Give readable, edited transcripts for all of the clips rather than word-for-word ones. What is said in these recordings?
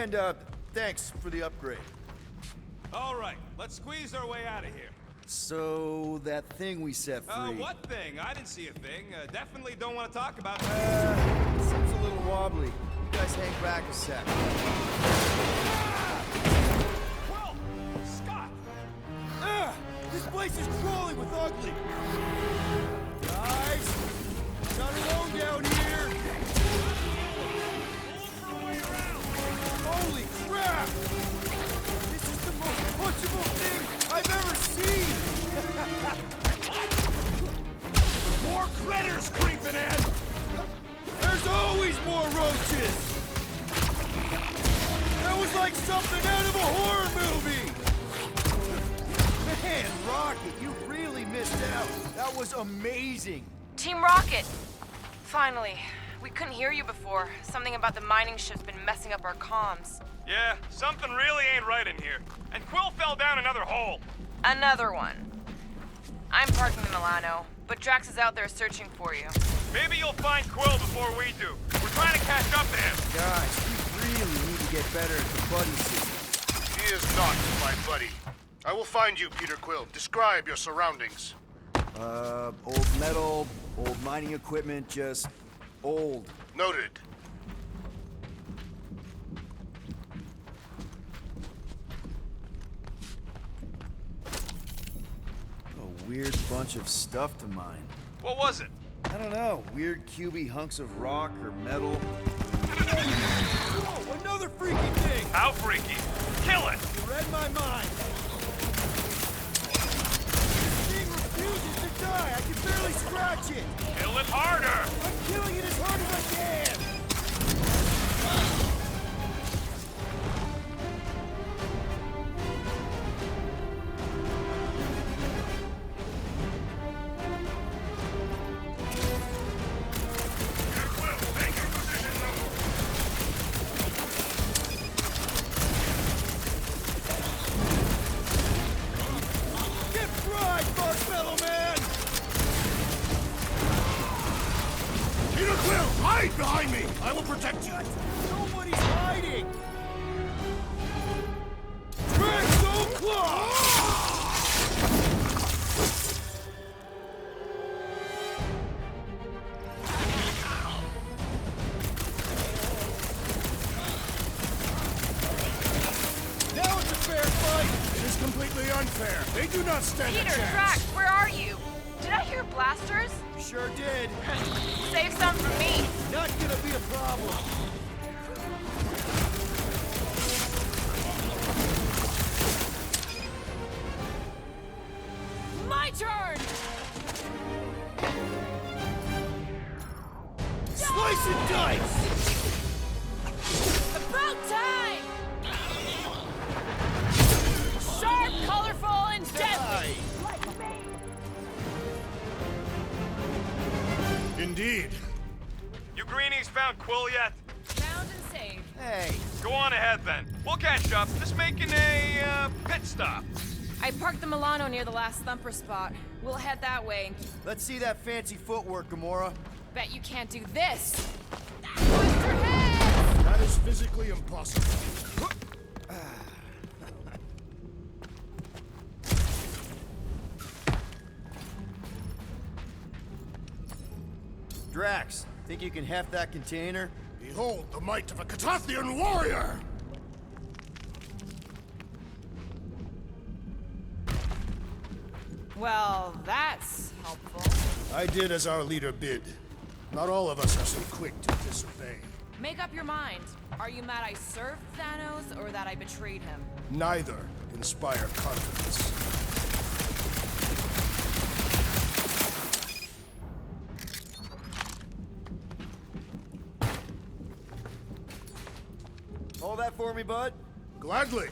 And, thanks for the upgrade. All right, let's squeeze our way out of here. So, that thing we set free... What thing? I didn't see a thing. Definitely don't want to talk about... seems a little wobbly. You guys hang back a sec. Well, Scott! This place is crawling with ugly! Guys! Not alone down here! Holy crap! This is the most punchable thing I've ever seen! More critters creeping in! There's always more roaches! That was like something out of a horror movie! Man, Rocket, you really missed out. That was amazing. Team Rocket! Finally. We couldn't hear you before. Something about the mining ship's been messing up our comms. Yeah, something really ain't right in here. And Quill fell down another hole. Another one. I'm parking the Milano, but Drax is out there searching for you. Maybe you'll find Quill before we do. We're trying to catch up to him. Guys, we really need to get better at the buddy system. He is not my buddy. I will find you, Peter Quill. Describe your surroundings. Old metal, old mining equipment, just old. Noted. A weird bunch of stuff to mine. What was it? I don't know, weird cubey hunks of rock or metal. Whoa, another freaky thing! How freaky? Kill it! You read my mind. This thing refuses to die. I can barely scratch it. Kill it harder! I'm killing it as hard as I can. Get fried, Marshmallow Man! Peter Quill, hide behind me! I will protect you! Nobody's hiding! Draxoclaw! Now it's a fair fight! It is completely unfair. They do not stand a Peter, chance. Drax, where are you? Did I hear blasters? Sure did. Save some for me. Not gonna be a problem. My turn! Slice and dice! About time! Sharp, colorful, and deadly! Indeed. You greenies found Quill yet? Found and saved. Hey, Go on ahead then. We'll catch up. Just making a, pit stop. I parked the Milano near the last thumper spot. We'll head that way. let's see that fancy footwork, Gamora. Bet you can't do this. Bust your head! That is physically impossible. Drax, think you can heft that container? Behold the might of a Catathian warrior! Well, that's helpful. I did as our leader bid. Not all of us are so quick to disobey. Make up your mind. Are you mad I served Thanos or that I betrayed him? Neither inspire confidence. Hold that for me, bud. Gladly.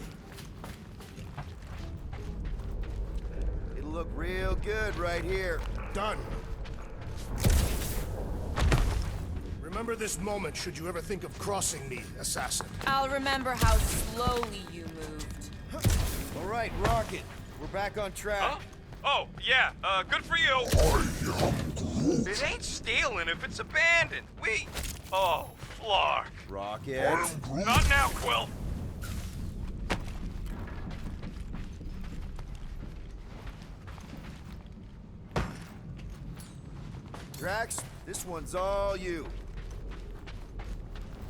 It'll look real good right here. Done. Remember this moment should you ever think of crossing me, assassin. I'll remember how slowly you moved. All right, Rocket. We're back on track. Huh? Oh, yeah, good for you. It ain't stealing if it's abandoned. Oh, Flark. Rocket. Not now, Quill. Drax, this one's all you.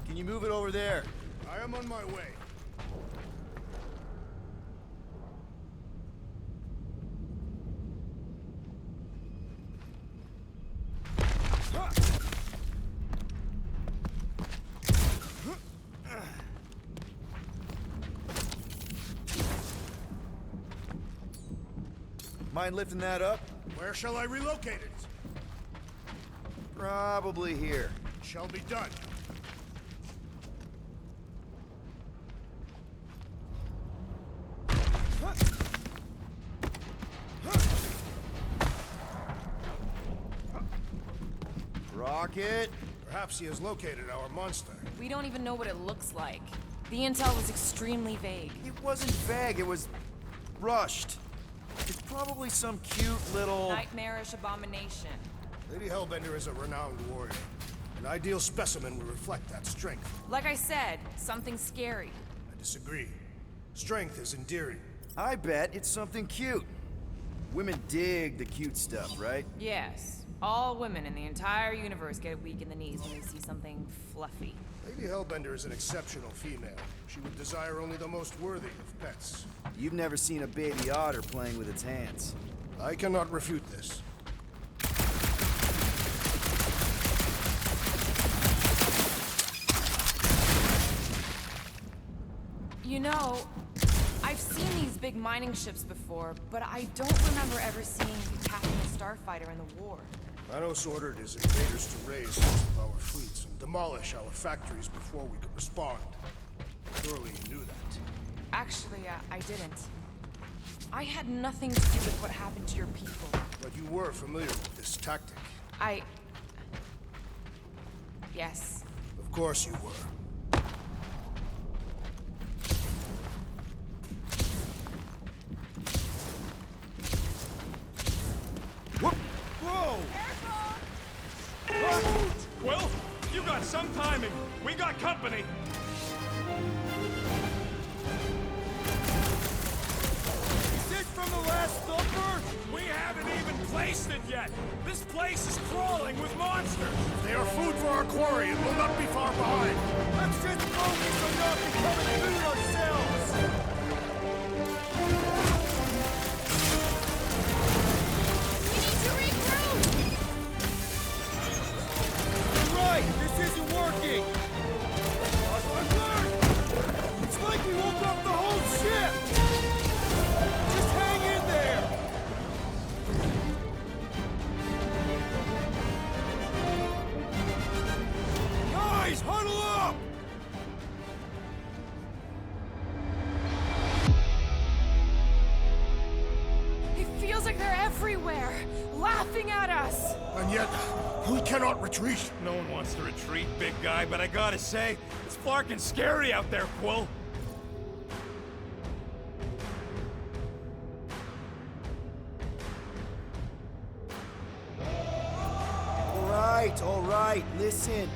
Can you move it over there? I am on my way. Mind lifting that up? Where shall I relocate it? Probably here. Shall be done. Rocket! Perhaps he has located our monster. We don't even know what it looks like. The intel was extremely vague. It wasn't vague, it was rushed. It's probably some cute little... Nightmarish abomination. Lady Hellbender is a renowned warrior. An ideal specimen would reflect that strength. Like I said, something scary. I disagree. Strength is endearing. I bet it's something cute. Women dig the cute stuff, right? Yes. All women in the entire universe get weak in the knees when they see something fluffy. Lady Hellbender is an exceptional female. She would desire only the most worthy of pets. You've never seen a baby otter playing with its hands. I cannot refute this. You know, I've seen these big mining ships before, but I don't remember ever seeing Captain Starfighter in the war. Thanos ordered his invaders to raise most of our fleets and demolish our factories before we could respond. Surely you knew that. Actually, I didn't. I had nothing to do with what happened to your people. But you were familiar with this tactic. Yes. Of course you were. Whoa! Well, you got some timing. We got company. Is this from the last thumper? We haven't even placed it yet. This place is crawling with monsters. They are food for our quarry and will not be far behind. Let's just focus on not becoming food ourselves! You're right! This isn't working! It's like we woke up the whole ship! Just hang in there! Guys, huddle up! It feels like they're everywhere, laughing at us. And yet, we cannot retreat. No one wants to retreat, big guy, but I gotta say, it's flarkin' scary out there, Quill. All right, listen.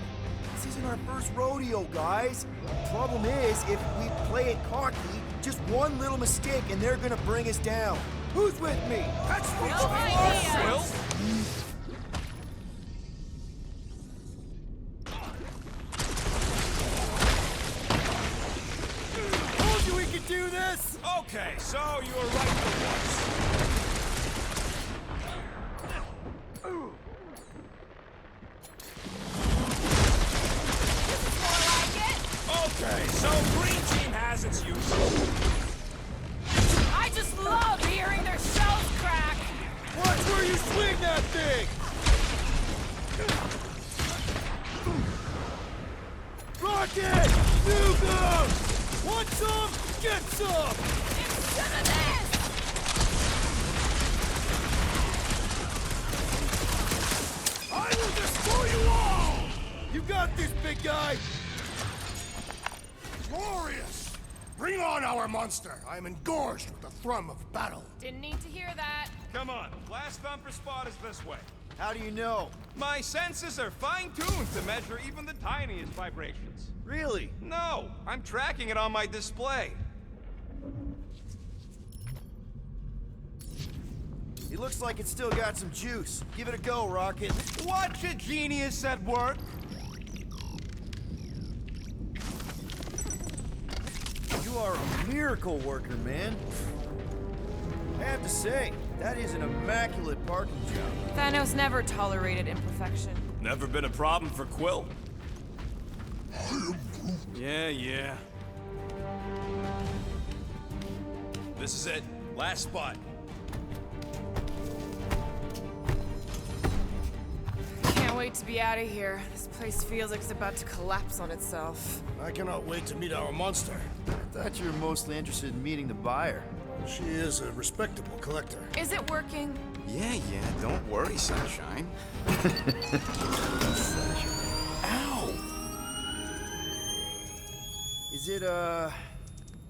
This isn't our first rodeo, guys. Problem is, if we play it cocky, just one little mistake and they're gonna bring us down. Who's with me? That's No idea. Quill? Told you we could do this! Okay, so you were right for once. Okay, so Green Team has its uses. I just love hearing their shells crack. Watch where you swing that thing! Rocket! Nuke 'em! Want some? Get some! Some of this. I will destroy you all! You got this, big guy! Glorious! Bring on our monster! I am engorged with the thrum of battle. Didn't need to hear that. Come on, last thumper spot is this way. How do you know? My senses are fine-tuned to measure even the tiniest vibrations. Really? No, I'm tracking it on my display. It looks like it's still got some juice. Give it a go, Rocket. Watch a genius at work. You are a miracle worker, man. I have to say, that is an immaculate parking job. Thanos never tolerated imperfection. Never been a problem for Quill. Yeah. This is it. Last spot. Can't wait to be out of here. This place feels like it's about to collapse on itself. I cannot wait to meet our monster. I thought you were mostly interested in meeting the buyer. She is a respectable collector. Is it working? Yeah, don't worry, Sunshine. Ow! Is it,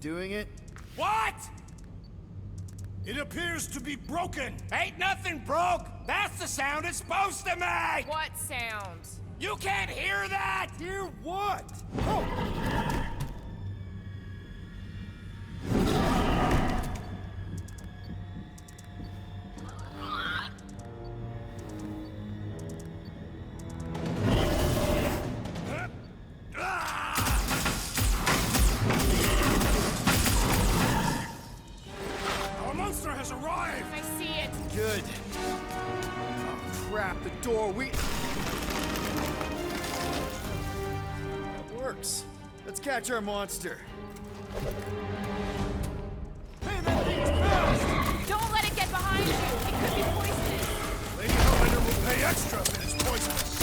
doing it? What? It appears to be broken. Ain't nothing broke! That's the sound it's supposed to make! What sound? You can't hear that! Hear what? Our monster has arrived. I see it. Good. Oh, crap, the door, That works. Let's catch our monster. Man, that thing's fast! Don't let it get behind you. It could be poisonous. Lady Hellbender will pay extra if it's poisonous.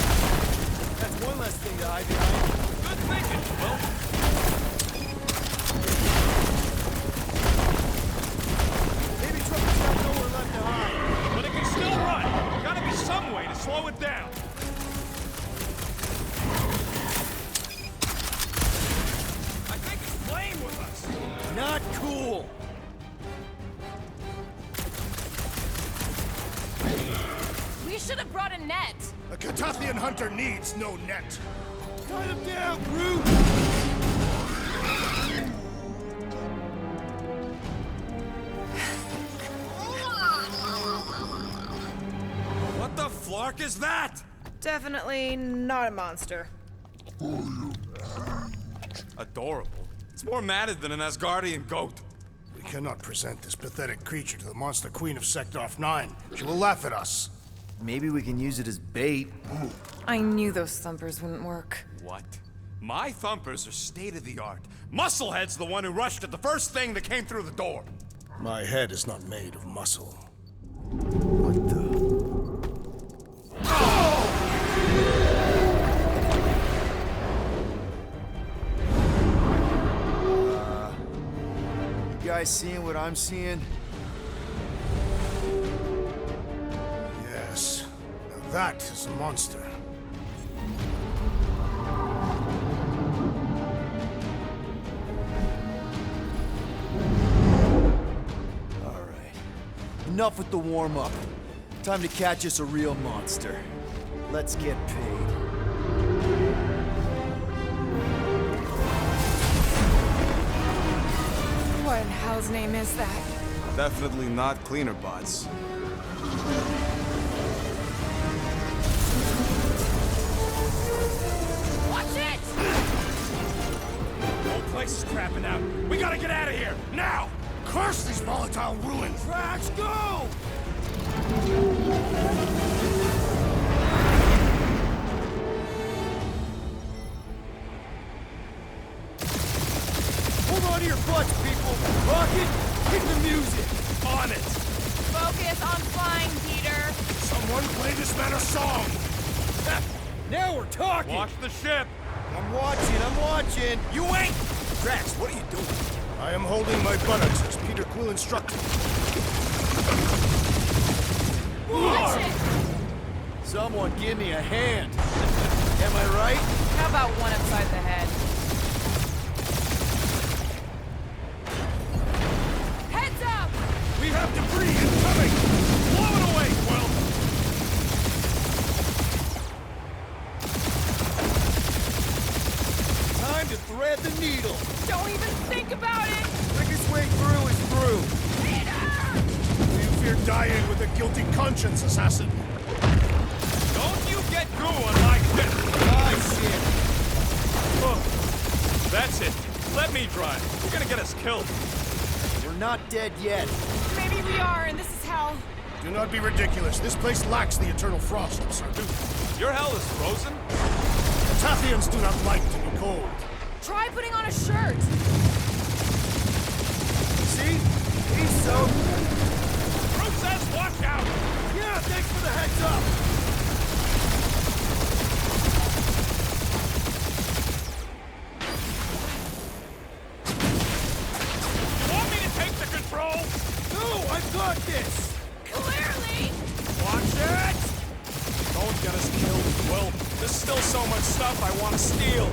That's one less thing to hide behind. Good thinking, Quill. Maybe Trump's got nowhere left to hide. But it can still run. Gotta be some way to slow it down. I think it's playing with us. Not cool. We should have brought a net. A Catathian hunter needs no net. Cut him down, Groot! What the flark is that? Definitely not a monster. Adorable. It's more matted than an Asgardian goat. We cannot present this pathetic creature to the monster queen of Seknarf 9. She will laugh at us. Maybe we can use it as bait. I knew those thumpers wouldn't work. What? My thumpers are state-of-the-art. Musclehead's the one who rushed at the first thing that came through the door. My head is not made of muscle. What the? You guys seeing what I'm seeing? Yes. Now that is a monster. All right. Enough with the warm-up. Time to catch us a real monster. Let's get paid. What in hell's name is that? Definitely not cleaner bots. Watch it! The whole place is crapping out. We gotta get out of here, now! Curse these volatile ruins! Trash, go! Hold on to your butts, people! Rocket, hit the music! On it! Focus on flying, Peter. Someone play this man a song! Now we're talking! Watch the ship! I'm watching! You ain't! Drax, what are you doing? I am holding my buttocks as Peter Quill instructed. Watch it! Someone give me a hand. Am I right? How about one upside the head? Heads up! We have debris incoming! Blow it away, Quill! Time to thread the needle. Don't even think about it! Quickest way through is through. Peter! You fear dying with a guilty conscience, assassin. Don't you get goo on my ship! Ah, shit. Oh, that's it. Let me drive. You're gonna get us killed. We're not dead yet. Maybe we are, and this is hell. Do not be ridiculous. This place lacks the eternal frost of Sarduth. Your hell is frozen? Tathians do not like to be cold. Try putting on a shirt. See? He's so... Crew says watch out! Yeah, thanks for the heads up. You want me to take the control? No, I've got this. Clearly! Watch it! Don't get us killed, Will. There's still so much stuff I want to steal.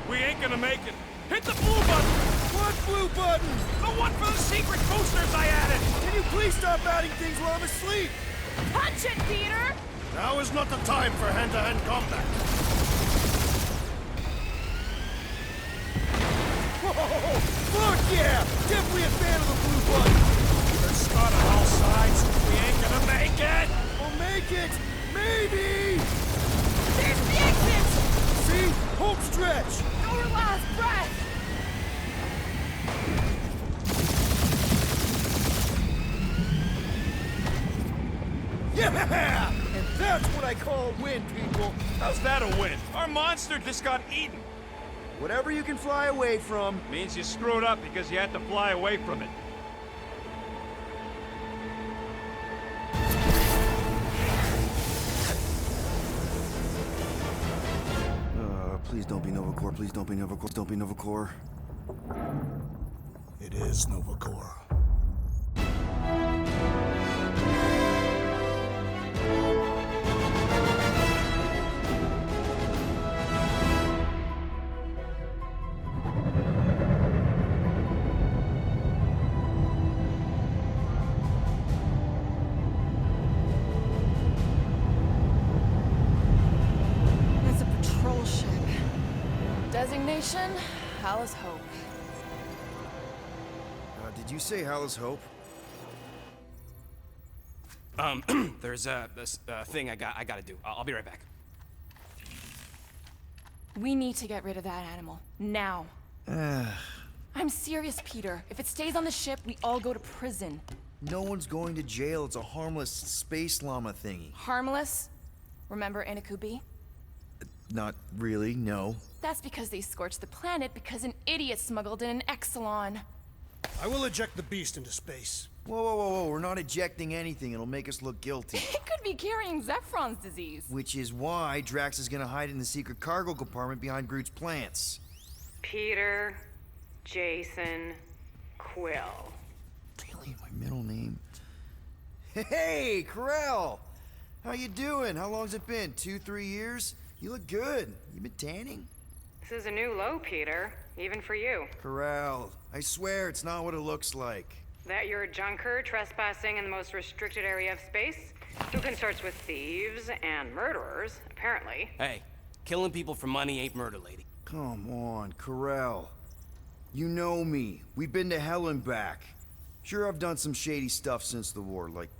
We ain't gonna make it. Hit the blue button! What blue button? The one for the secret boosters I added! Can you please stop adding things while I'm asleep? Punch it, Peter! Now is not the time for hand-to-hand combat. Whoa! Fuck yeah! Definitely a fan of the blue button. There's Scott on all sides. We ain't gonna make it! We'll make it! Maybe! There's the exit! See? Home stretch! Our last breath! Yeah! And that's what I call a win, people. How's that a win? Our monster just got eaten. Whatever you can fly away from. Means you screwed up because you had to fly away from it. Please don't be Nova Corps. Please don't be Nova Corps. Don't be Nova Corps. It is Nova Corps. It's a patrol ship. Designation, Hal's Hope. Did you say Hal's Hope? There's this thing I gotta do. I'll be right back. We need to get rid of that animal. Now. I'm serious, Peter. If it stays on the ship, we all go to prison. No one's going to jail. It's a harmless space llama thingy. Harmless? Remember Inakubi? Not really, no. That's because they scorched the planet because an idiot smuggled in an Exelon. I will eject the beast into space. Whoa, whoa, whoa, whoa. We're not ejecting anything. It'll make us look guilty. It could be carrying Zephron's disease. Which is why Drax is gonna hide in the secret cargo compartment behind Groot's plants. Peter, Jason, Quill. Really? My middle name? Hey, Corell! How you doing? How long's it been? 2-3 years? You look good. You been tanning? This is a new low, Peter. Even for you. Corral, I swear it's not what it looks like. That you're a junker trespassing in the most restricted area of space? Who consorts with thieves and murderers, apparently. Hey, killing people for money ain't murder, lady. Come on, Corral. You know me. We've been to hell and back. Sure, I've done some shady stuff since the war, like,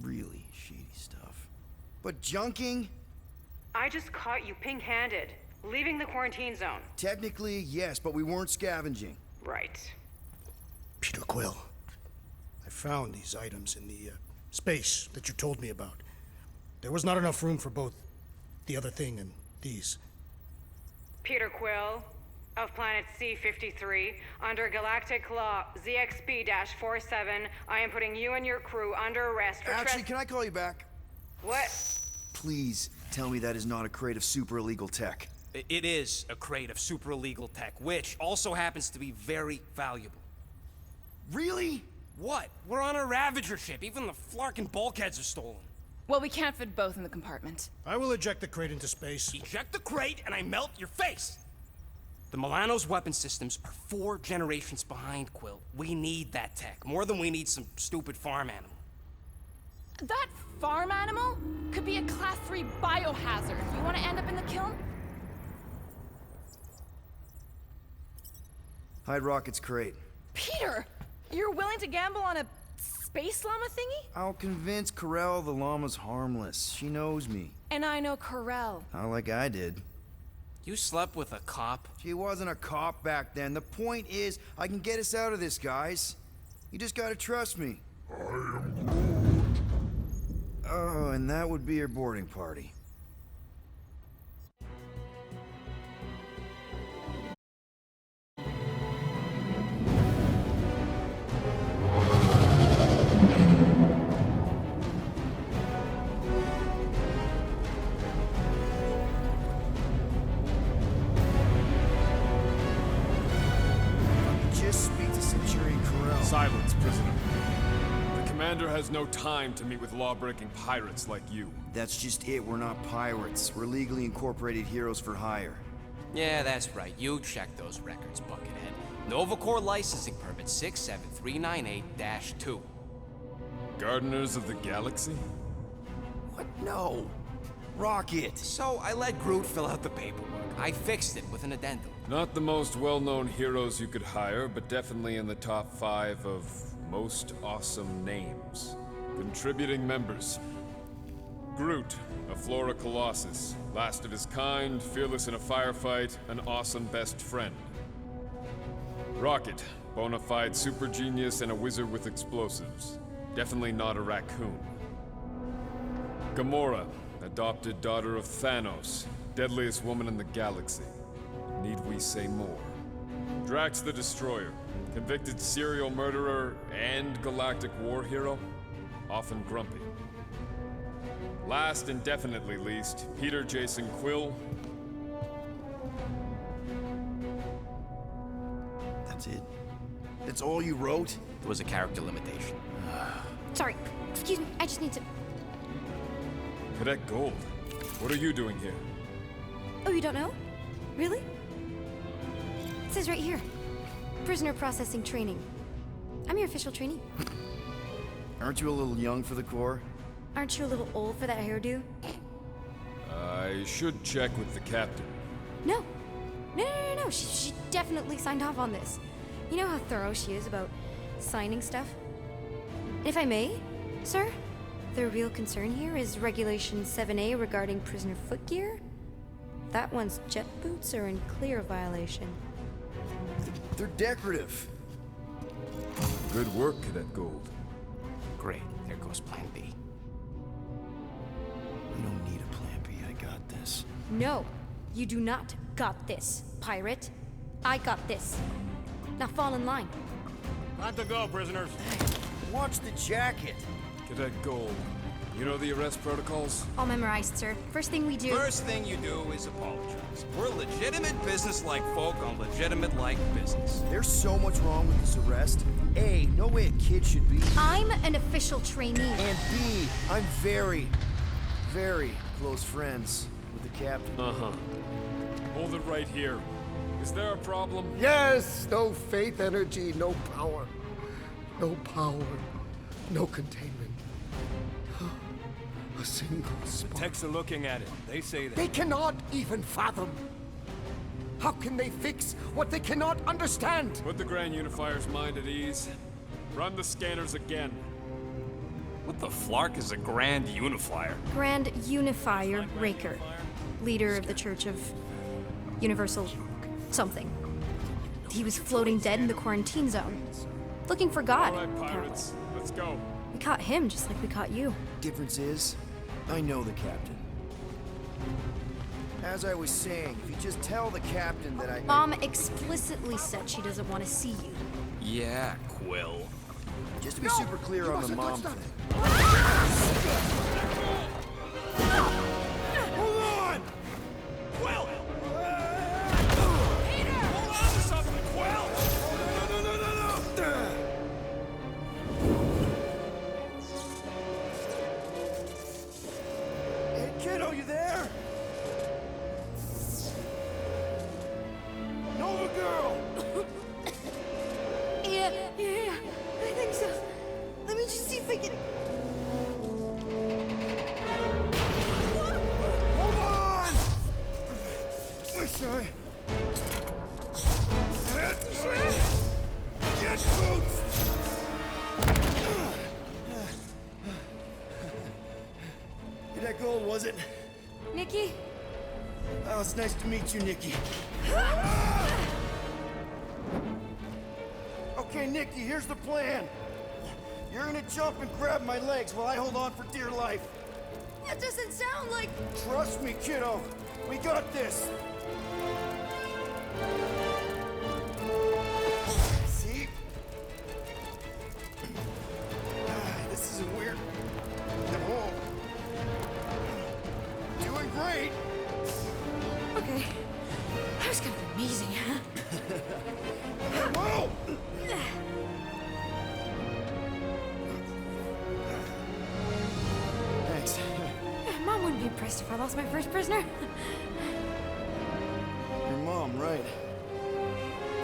really shady stuff. But junking? I just caught you pink-handed, leaving the quarantine zone. Technically, yes, but we weren't scavenging. Right. Peter Quill, I found these items in the space that you told me about. There was not enough room for both the other thing and these. Peter Quill, of planet C-53, under Galactic Law ZXB-47, I am putting you and your crew under arrest for Actually, can I call you back? What? Please tell me that is not a crate of super illegal tech. It is a crate of super illegal tech, which also happens to be very valuable. Really? What? We're on a Ravager ship. Even the flarkin' bulkheads are stolen. Well, we can't fit both in the compartment. I will eject the crate into space. Eject the crate and I melt your face! The Milano's weapon systems are 4 generations behind, Quill. We need that tech, more than we need some stupid farm animal. That farm animal could be a Class 3 biohazard. You want to end up in the kiln? Hide Rocket's crate. Peter! You're willing to gamble on a space llama thingy? I'll convince Corell the llama's harmless. She knows me. And I know Corell. Not like I did. You slept with a cop? She wasn't a cop back then. The point is, I can get us out of this, guys. You just gotta trust me. I am Groot. Oh, and that would be your boarding party. Just speak to Centurion Corell. Silence, prisoner. The commander has no time to meet with law-breaking pirates like you. That's just it. We're not pirates. We're legally incorporated heroes for hire. Yeah, that's right. You check those records, Buckethead. Novacore licensing permit 67398-2. Gardeners of the Galaxy? What? No. Rocket. So I let Groot fill out the paperwork. I fixed it with an addendum. Not the most well-known heroes you could hire, but definitely in the top 5 of most awesome names. Contributing members. Groot, a Flora Colossus, last of his kind, fearless in a firefight, an awesome best friend. Rocket, bona fide super genius and a wizard with explosives. Definitely not a raccoon. Gamora, adopted daughter of Thanos, deadliest woman in the galaxy. Need we say more? Drax the Destroyer, convicted serial murderer and galactic war hero, often grumpy. Last and definitely least, Peter Jason Quill. That's it? That's all you wrote? It was a character limitation. Sorry, excuse me, I just need to... Cadet Gold, what are you doing here? Oh, you don't know? Really? It says right here. Prisoner processing training. I'm your official trainee. Aren't you a little young for the Corps? Aren't you a little old for that hairdo? I should check with the captain. No. No. She definitely signed off on this. You know how thorough she is about signing stuff? If I may, sir, the real concern here is Regulation 7A regarding prisoner footgear. That one's jet boots are in clear violation. They're decorative. Good work, Cadet Gold. Great. There goes Plan B. You don't need a plan B. I got this. No, you do not got this, pirate. I got this. Now fall in line. Time to go, prisoners. Watch the jacket. Cadet Gold, you know the arrest protocols? All memorized, sir. First thing we do... First thing you do is apologize. We're legitimate business-like folk on legitimate-like business. There's so much wrong with this arrest. A, no way a kid should be. I'm an official trainee. And B, I'm very, very close friends with the captain. Uh-huh. Hold it right here. Is there a problem? Yes, no faith energy, no power. No power, no containment. A single spark. Techs are looking at it. They say that. They cannot even fathom. How can they fix what they cannot understand? Put the Grand Unifier's mind at ease. Run the scanners again. What the flark is a Grand Unifier? Grand Unifier Raker, leader of the Church of Universal something. He was floating dead in the quarantine zone, looking for God. All right, apparently. pirates. Let's go. We caught him just like we caught you. Difference is, I know the captain. As I was saying, if you just tell the captain that I... Mom explicitly said she doesn't want to see you. Yeah, Quill. Just to be super clear on the mom thing. Hold on! Quill! Peter! Hold on to something, Quill! No! Hey, kiddo, you there? Nova girl! Yeah, I think so. Let me just see if I can... was it? Nikki? Oh, it's nice to meet you, Nikki. Okay, Nikki, here's the plan. You're gonna jump and grab my legs while I hold on for dear life. That doesn't sound like... Trust me, kiddo. We got this. See? This isn't weird at all. Doing great. Okay. That was kind of amazing, huh? Whoa! Thanks. Mom wouldn't be impressed if I lost my first prisoner. Your mom, right?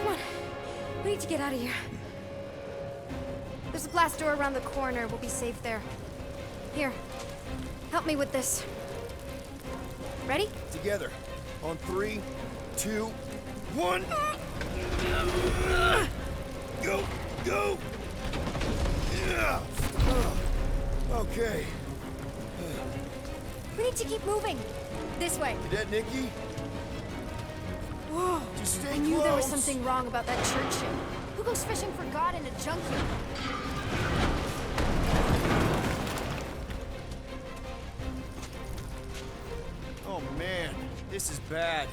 Come on. We need to get out of here. There's a glass door around the corner. We'll be safe there. Here. Help me with this. Ready? Together. On 3, 2, 1. Go! Go! Yeah. Okay. We need to keep moving. This way. Cadet Nikki? Whoa. Just stay I knew there was close. something wrong about that church ship. Who goes fishing for God in a junkyard? Oh man, this is bad.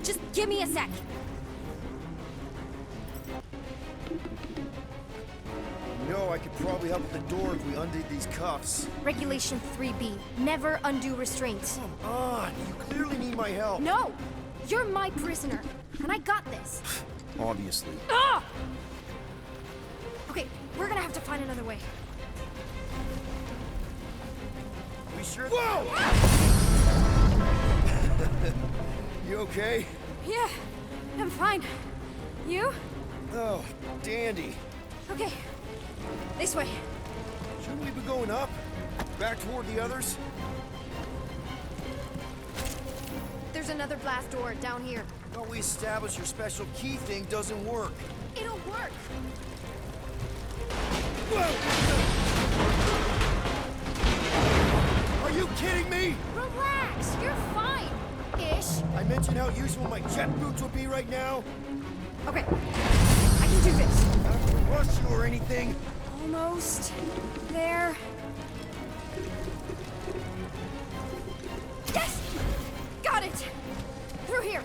Just give me a sec. You know, I could probably help with the door if we undid these cuffs. Regulation 3B. Never undo restraints. Come on, you clearly need my help. No! You're my prisoner, and I got this. Obviously. Ah! Okay, we're gonna have to find another way. We sure. Whoa! You okay? Yeah, I'm fine. You? Oh, dandy. Okay, this way. Shouldn't we be going up? Back toward the others? There's another blast door down here. Thought we established your special key thing doesn't work. It'll work. Are you kidding me? Relax, you're fine. Ish. I mentioned how useful my jet boots would be right now. Okay, I can do this. I don't have to rush you or anything. Almost there. Yes! Got it! Through here.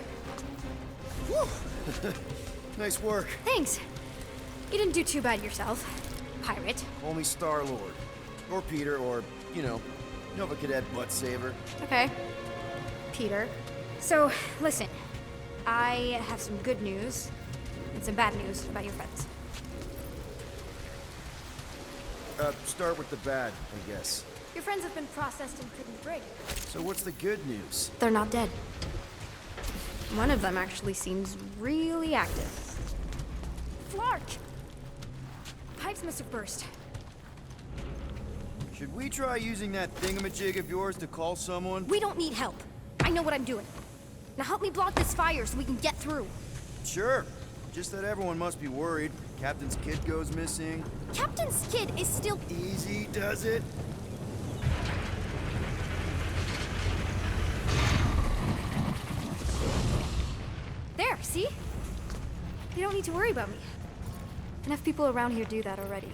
Whew. Nice work. Thanks. You didn't do too bad yourself, pirate. Call me Star-Lord. Or Peter, or, you know, Nova Cadet Butt Saver. Okay. Peter. So, listen. I have some good news and some bad news about your friends. Start with the bad, I guess. Your friends have been processed in Pridden Brig. So what's the good news? They're not dead. One of them actually seems really active. Flark! Pipes must have burst. Should we try using that thingamajig of yours to call someone? We don't need help. I know what I'm doing. Now help me block this fire so we can get through. Sure. Just that everyone must be worried. Captain's kid goes missing. Captain's kid is still... Easy does it. There, see? You don't need to worry about me. Enough people around here do that already.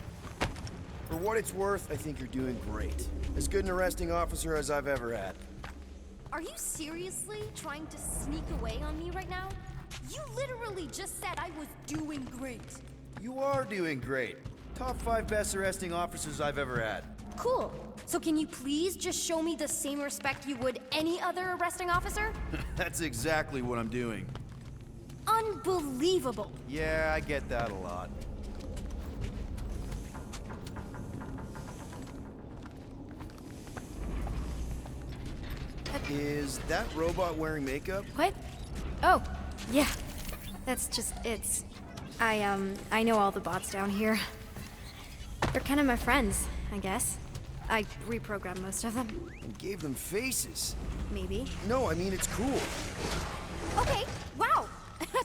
For what it's worth, I think you're doing great. As good an arresting officer as I've ever had. Are you seriously trying to sneak away on me right now? You literally just said I was doing great. You are doing great. Top 5 best arresting officers I've ever had. Cool. So can you please just show me the same respect you would any other arresting officer? That's exactly what I'm doing. Unbelievable. Yeah, I get that a lot. Is that robot wearing makeup? What? Oh, yeah. That's just, I know all the bots down here. They're kind of my friends, I guess. I reprogrammed most of them. And gave them faces. Maybe. No, I mean, it's cool. Okay, wow!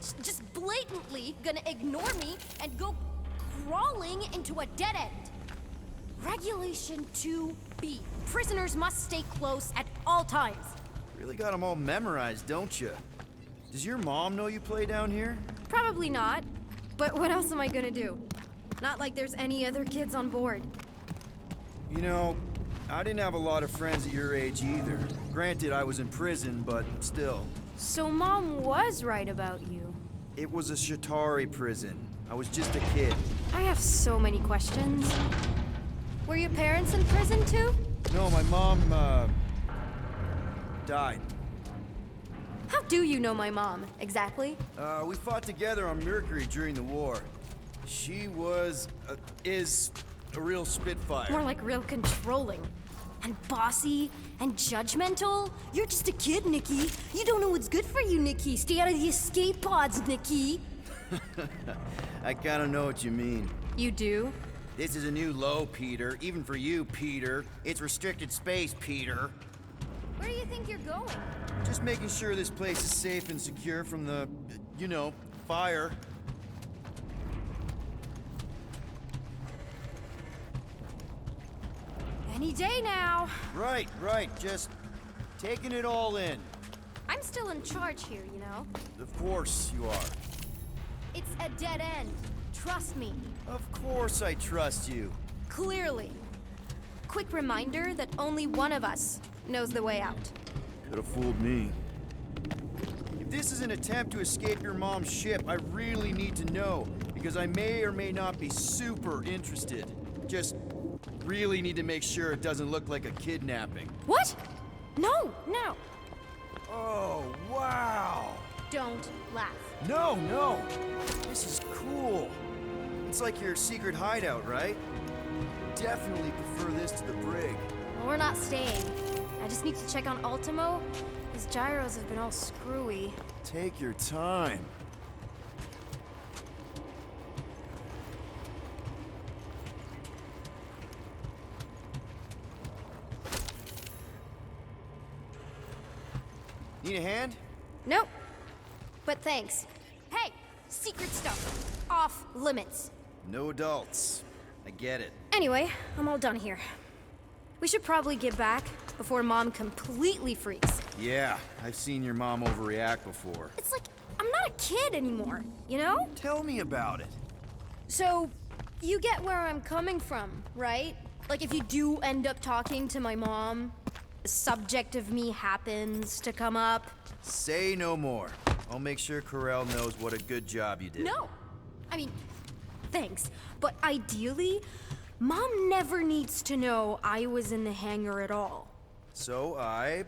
that's just blatantly gonna ignore me and go crawling into a dead end. Regulation 2B. Prisoners must stay close at all times. Really got them all memorized, don't you? Does your mom know you play down here? Probably not. But what else am I gonna do? Not like there's any other kids on board. You know, I didn't have a lot of friends at your age either. Granted, I was in prison, but still. So Mom was right about you. It was a Shatari prison. I was just a kid. I have so many questions. Were your parents in prison too? No, my mom, died. How do you know my mom, exactly? We fought together on Mercury during the war. She is a real spitfire. More like real controlling. And bossy and judgmental. You're just a kid, Nikki. You don't know what's good for you, Nikki. Stay out of the escape pods, Nikki. I kinda know what you mean. You do? This is a new low, Peter. Even for you, Peter. It's restricted space, Peter. Where do you think you're going? Just making sure this place is safe and secure from the, you know, fire. Any day now. Right. Just taking it all in. I'm still in charge here, you know? Of course you are. It's a dead end. Trust me. Of course I trust you. Clearly. Quick reminder that only one of us knows the way out. Could have fooled me. If this is an attempt to escape your mom's ship, I really need to know, because I may or may not be super interested. Just really need to make sure it doesn't look like a kidnapping. What? No. Oh, wow! Don't laugh. No! This is cool. It's like your secret hideout, right? Definitely prefer this to the brig. Well, we're not staying. I just need to check on Ultimo. His gyros have been all screwy. Take your time. Need a hand? Nope. But thanks. Hey, secret stuff. Off limits. No adults. I get it. Anyway, I'm all done here. We should probably get back before Mom completely freaks. Yeah, I've seen your mom overreact before. It's like, I'm not a kid anymore, you know? Tell me about it. So, you get where I'm coming from, right? Like, if you do end up talking to my mom, the subject of me happens to come up. Say no more. I'll make sure Corell knows what a good job you did. No! I mean, thanks. But ideally, Mom never needs to know I was in the hangar at all. So I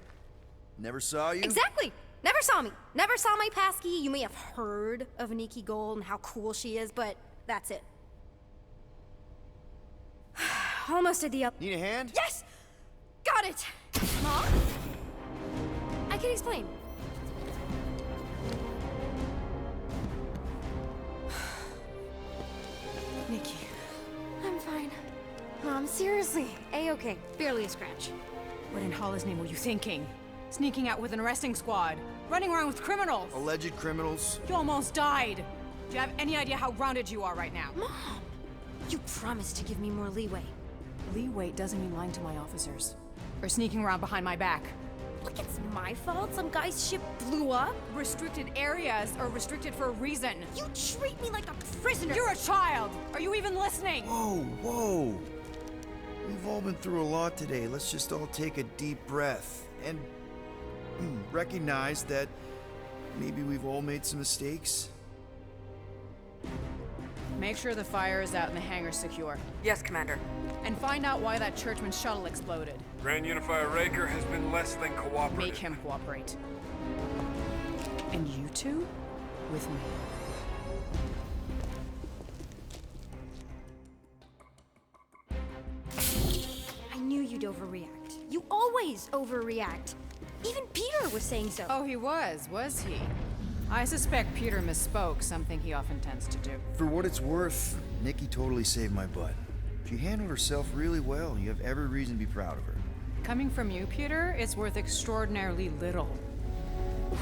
never saw you? Exactly! Never saw me. Never saw my passkey. You may have heard of Nikki Gold and how cool she is, but that's it. Almost at the up. Need a hand? Yes! Got it! Mom? I can explain. Nikki. I'm fine. Mom, seriously. A-okay. Barely a scratch. What in Hollis' name were you thinking? Sneaking out with an arresting squad. Running around with criminals. Alleged criminals? You almost died. Do you have any idea how grounded you are right now? Mom! You promised to give me more leeway. Leeway doesn't mean lying to my officers. Or sneaking around behind my back. Look, it's my fault some guy's ship blew up. Restricted areas are restricted for a reason. You treat me like a prisoner. You're a child! Are you even listening? Whoa. We've all been through a lot today. Let's just all take a deep breath and recognize that maybe we've all made some mistakes. Make sure the fire is out and the hangar's secure. Yes, Commander. And find out why that Churchman shuttle exploded. Grand Unifier Raker has been less than cooperative. Make him cooperate. And you two? With me. I knew you'd overreact. You always overreact. Even Peter was saying so. Oh, he was he? I suspect Peter misspoke, something he often tends to do. For what it's worth, Nikki totally saved my butt. She handled herself really well. You have every reason to be proud of her. Coming from you, Peter, it's worth extraordinarily little.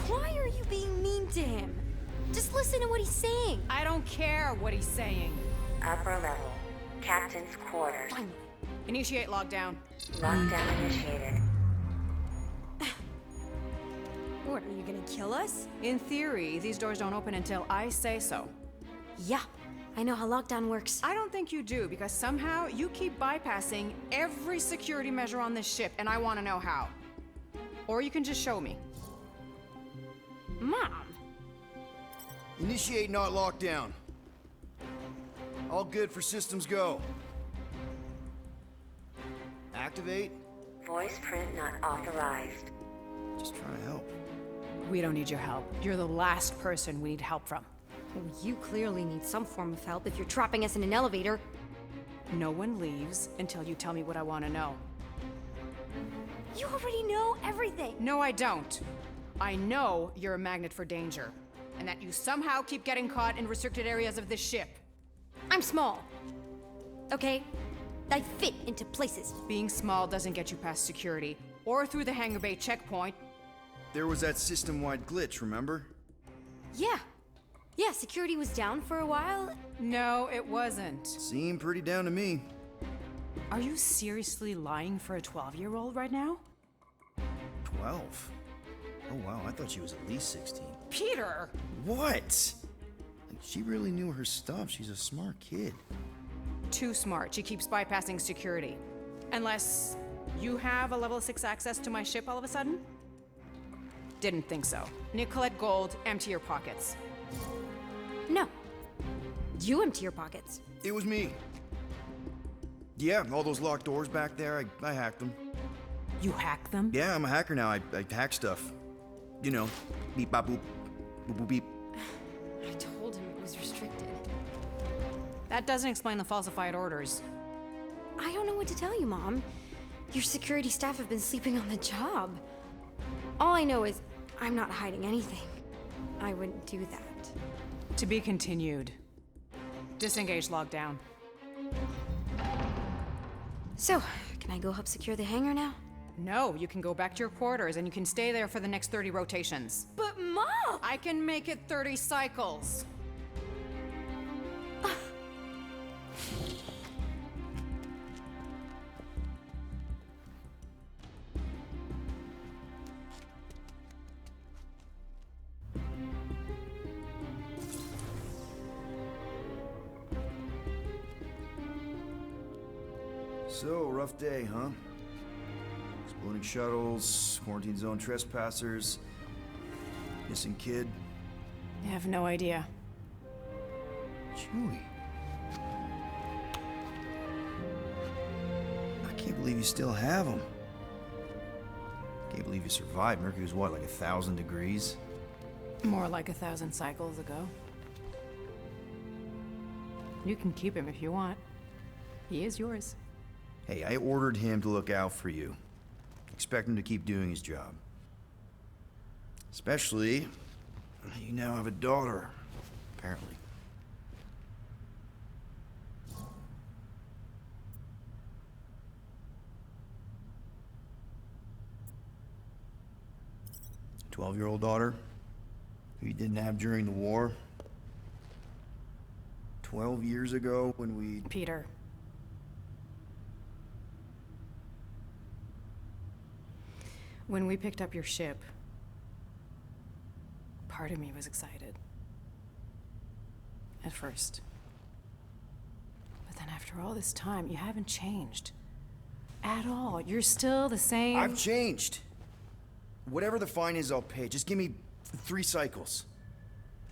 Why are you being mean to him? Just listen to what he's saying. I don't care what he's saying. Upper level. Captain's quarters. Fine. Initiate lockdown. Lockdown initiated. What, are you gonna kill us? In theory, these doors don't open until I say so. Yeah, I know how lockdown works. I don't think you do, because somehow you keep bypassing every security measure on this ship, and I want to know how. Or you can just show me. Mom! Initiate not lockdown. All good for systems go. Activate. Voice print not authorized. Just trying to help. We don't need your help. You're the last person we need help from. Well, you clearly need some form of help if you're trapping us in an elevator. No one leaves until you tell me what I want to know. You already know everything. No, I don't. I know you're a magnet for danger, and that you somehow keep getting caught in restricted areas of this ship. I'm small. Okay? I fit into places. Being small doesn't get you past security, or through the hangar bay checkpoint. There was that system-wide glitch, remember? Yeah. Yeah, security was down for a while. No, it wasn't. Seemed pretty down to me. Are you seriously lying for a 12-year-old right now? 12? Oh wow, I thought she was at least 16. Peter! What? Like, she really knew her stuff. She's a smart kid. Too smart. She keeps bypassing security. Unless you have a level 6 access to my ship all of a sudden? Didn't think so. Nicolette Gold, empty your pockets. No. You empty your pockets. It was me. Yeah, all those locked doors back there, I hacked them. You hack them? Yeah, I'm a hacker now. I hack stuff. You know, beep bop boop, boop boop beep. I told him it was restricted. That doesn't explain the falsified orders. I don't know what to tell you, Mom. Your security staff have been sleeping on the job. All I know is I'm not hiding anything. I wouldn't do that. To be continued. Disengage lockdown. So, can I go help secure the hangar now? No, you can go back to your quarters and you can stay there for the next 30 rotations. But Mom! I can make it 30 cycles. So, rough day, huh? Exploding shuttles, quarantine zone trespassers, missing kid. I have no idea. Chewie. I can't believe you still have him. Can't believe you survived. Mercury was what, like 1,000 degrees? More like 1,000 cycles ago. You can keep him if you want. He is yours. Hey, I ordered him to look out for you. Expect him to keep doing his job. Especially, you now have a daughter, apparently. A 12-year-old daughter who you didn't have during the war. 12 years ago when we... Peter. When we picked up your ship, part of me was excited. At first. But then after all this time, you haven't changed. At all. You're still the same... I've changed. Whatever the fine is, I'll pay. Just give me 3 cycles.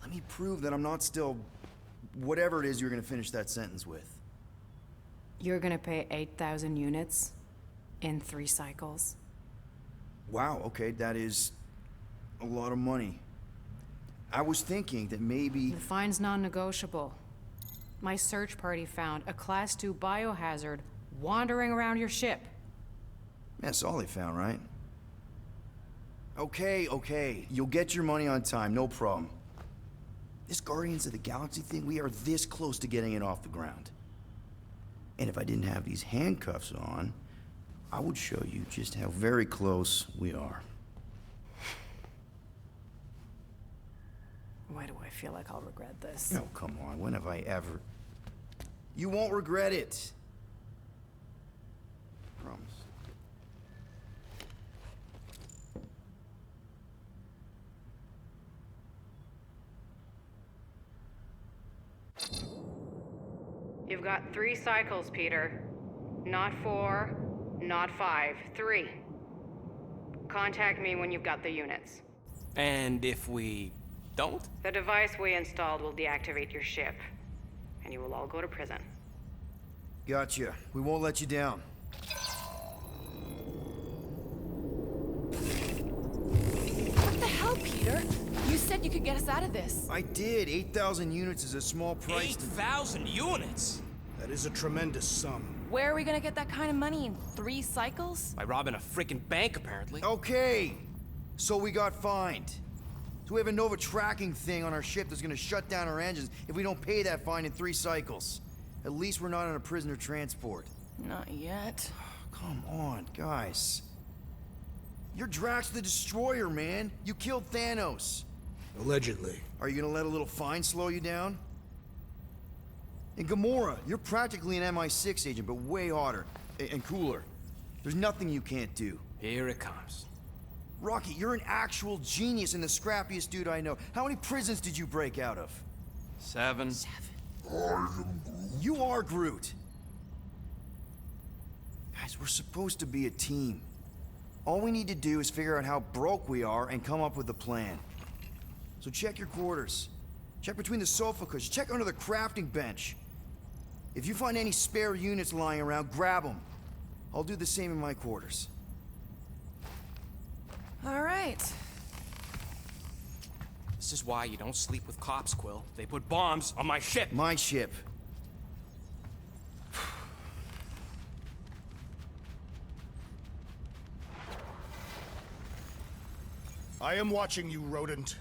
Let me prove that I'm not still... whatever it is you're gonna finish that sentence with. You're gonna pay 8,000 units in 3 cycles? Wow, okay, that is a lot of money. I was thinking that maybe... The fine's non-negotiable. My search party found a Class 2 biohazard wandering around your ship. That's all they found, right? Okay, you'll get your money on time, no problem. This Guardians of the Galaxy thing, we are this close to getting it off the ground. And if I didn't have these handcuffs on, I would show you just how very close we are. Why do I feel like I'll regret this? No, come on. When have I ever... You won't regret it. Promise. You've got 3 cycles, Peter. Not 4, not 5, 3. Contact me when you've got the units. And if we don't? The device we installed will deactivate your ship, and you will all go to prison. Gotcha. We won't let you down. What the hell, Peter? You said you could get us out of this. I did. 8,000 units is a small price. 8,000 units? That is a tremendous sum. Where are we gonna get that kind of money in 3 cycles? By robbing a freaking bank, apparently. Okay. So we got fined. So we have a Nova tracking thing on our ship that's gonna shut down our engines if we don't pay that fine in 3 cycles. At least we're not on a prisoner transport. Not yet. Come on, guys. You're Drax the Destroyer, man. You killed Thanos. Allegedly. Are you gonna let a little fine slow you down? And Gamora, you're practically an MI6 agent, but way hotter and cooler. There's nothing you can't do. Here it comes. Rocky, you're an actual genius and the scrappiest dude I know. How many prisons did you break out of? 7. You are Groot. Guys, we're supposed to be a team. All we need to do is figure out how broke we are and come up with a plan. So check your quarters. Check between the sofa cushions. Check under the crafting bench. If you find any spare units lying around, grab them. I'll do the same in my quarters. All right. This is why you don't sleep with cops, Quill. They put bombs on my ship. My ship. I am watching you, rodent.